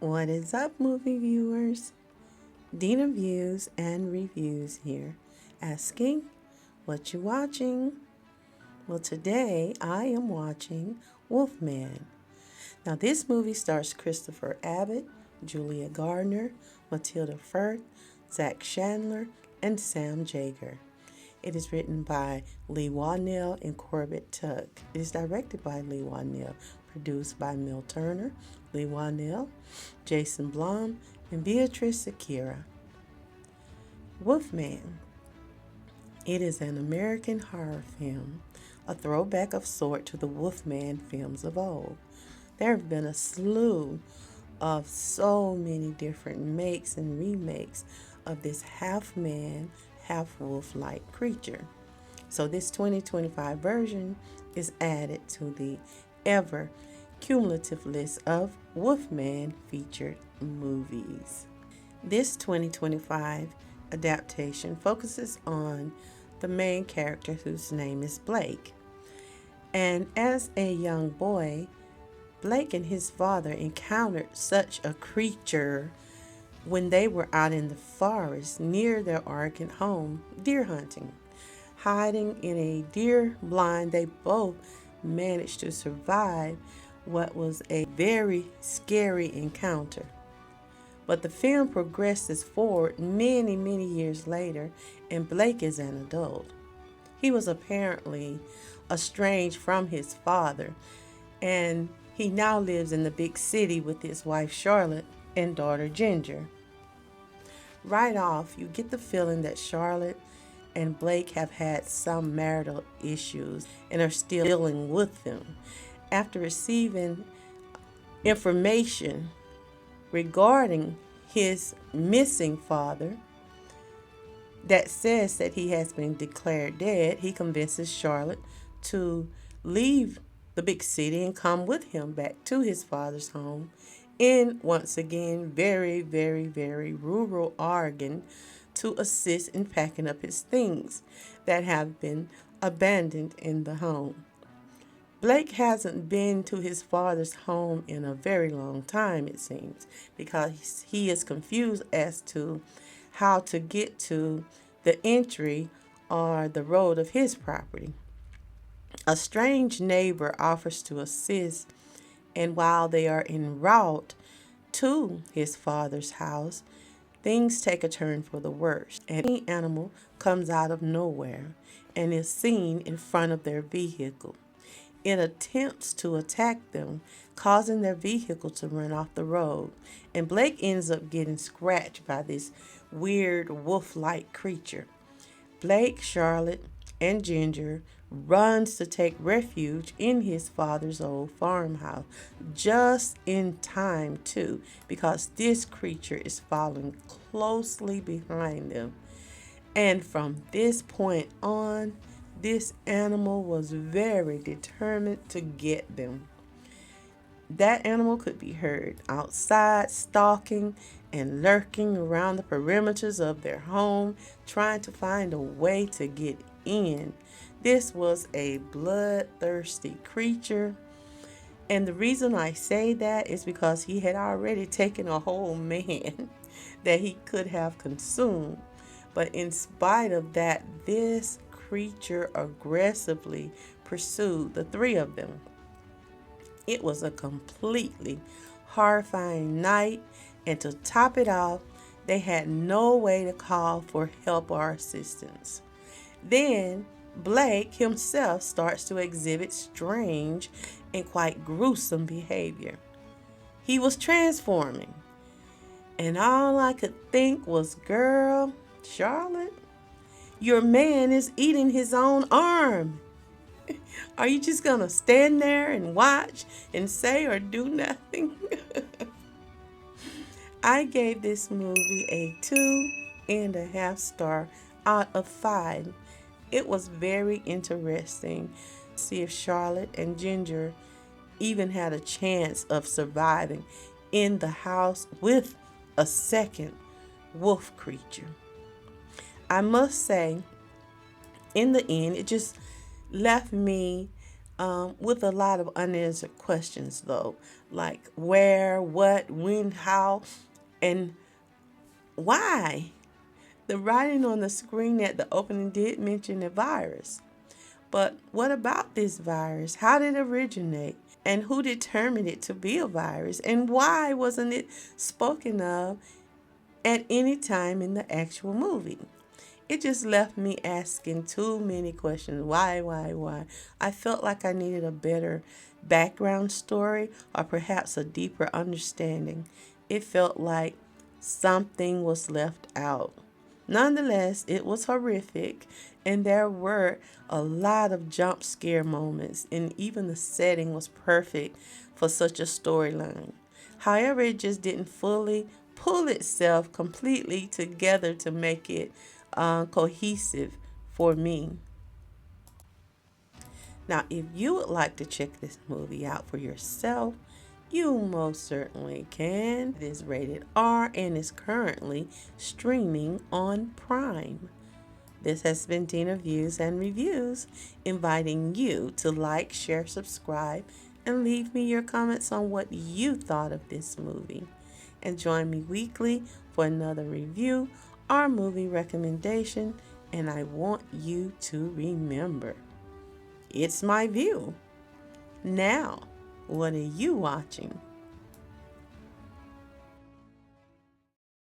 What is up, movie viewers? Dena Views and Reviews here, asking what you watching. Well, today I am watching Wolfman. Now, this movie stars Christopher Abbott, Julia Gardner, Matilda Firth, Zach Chandler, and Sam Jaeger. It is written by Lee Whannell and Corbett Tuck. It is directed by Lee Whannell, produced by Mel Turner, Lee Whannell, Jason Blum, and Beatrice Akira. Wolfman. It is an American horror film, a throwback of sort to the Wolfman films of old. There have been a slew of so many different makes and remakes of this half man, half wolf like creature. So, this 2025 version is added to the ever cumulative list of Wolfman featured movies. This 2025 adaptation focuses on the main character whose name is Blake. And as a young boy, Blake and his father encountered such a creature when they were out in the forest near their Oregon home deer hunting. Hiding in a deer blind, they both managed to survive what was a very scary encounter. But the film progresses forward many, many years later, and Blake is an adult. He was apparently estranged from his father, and he now lives in the big city with his wife Charlotte and daughter Ginger. Right off, you get the feeling that Charlotte and Blake have had some marital issues and are still dealing with them. After receiving information regarding his missing father that says that he has been declared dead, he convinces Charlotte to leave the big city and come with him back to his father's home in, once again, very, very, very rural Oregon to assist in packing up his things that have been abandoned in the home. Blake hasn't been to his father's home in a very long time, it seems, because he is confused as to how to get to the entry or the road of his property. A strange neighbor offers to assist, and while they are en route to his father's house, things take a turn for the worse. An animal comes out of nowhere and is seen in front of their vehicle. It attempts to attack them, causing their vehicle to run off the road, and Blake ends up getting scratched by this weird wolf-like creature. Blake, Charlotte, and Ginger runs to take refuge in his father's old farmhouse, just in time too, because this creature is following closely behind them. And from this point on, this animal was very determined to get them. That animal could be heard outside stalking and lurking around the perimeters of their home, trying to find a way to get in. This was a bloodthirsty creature. And the reason I say that is because he had already taken a whole man that he could have consumed. But in spite of that, this creature aggressively pursued the three of them. It was a completely horrifying night, and to top it off, they had no way to call for help or assistance. Then Blake himself starts to exhibit strange and quite gruesome behavior. He was transforming, and all I could think was, girl, Charlotte, your man is eating his own arm. Are you just gonna stand there and watch and say or do nothing? I gave this movie a 2.5 star out of 5. It was very interesting to see if Charlotte and Ginger even had a chance of surviving in the house with a second wolf creature. I must say, in the end, it just left me with a lot of unanswered questions, though, like where, what, when, how, and why. The writing on the screen at the opening did mention a virus. But what about this virus? How did it originate? And who determined it to be a virus? And why wasn't it spoken of at any time in the actual movie? It just left me asking too many questions. Why? I felt like I needed a better background story or perhaps a deeper understanding. It felt like something was left out. Nonetheless, it was horrific, and there were a lot of jump scare moments, and even the setting was perfect for such a storyline. However, it just didn't fully pull itself completely together to make it cohesive for me. Now, if you would like to check this movie out for yourself, you most certainly can. It is rated R and is currently streaming on Prime. This has been Dena Views and Reviews, inviting you to like, share, subscribe, and leave me your comments on what you thought of this movie. And join me weekly for another review or movie recommendation. And I want you to remember, it's my view. Now, what are you watching?